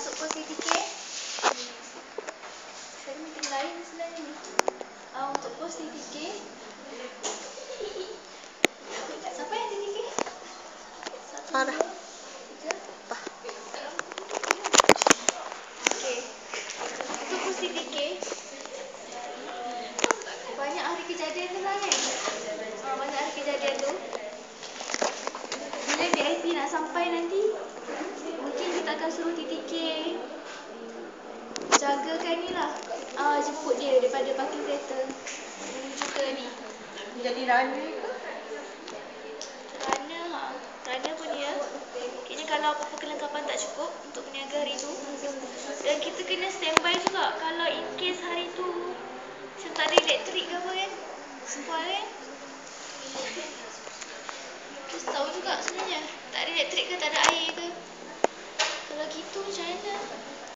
Masuk posisi K. Saya meeting lain sebenarnya ni. Untuk posisi K. Siapa yang titik K? Farah. 1, 2, 3. Okey. Untuk posisi K. Banyak hari kejadian tu lah kan? Banyak hari kejadian tu. Bila VIP nak sampai nanti, mungkin kita akan suruh titik K jagakan ni lah. Jemput dia daripada parking kereta menuju ke ni. Jadi runner ke? Runner pun dia. Kayaknya kalau apa-apa kelengkapan tak cukup untuk berniaga hari tu. Dan kita kena standby juga kalau in case hari tu macam tak ada elektrik ke apa kan. Sempat kan. Terus tahu juga sebenarnya tak ada elektrik ke tak ada air ke. Kalau gitu macam mana?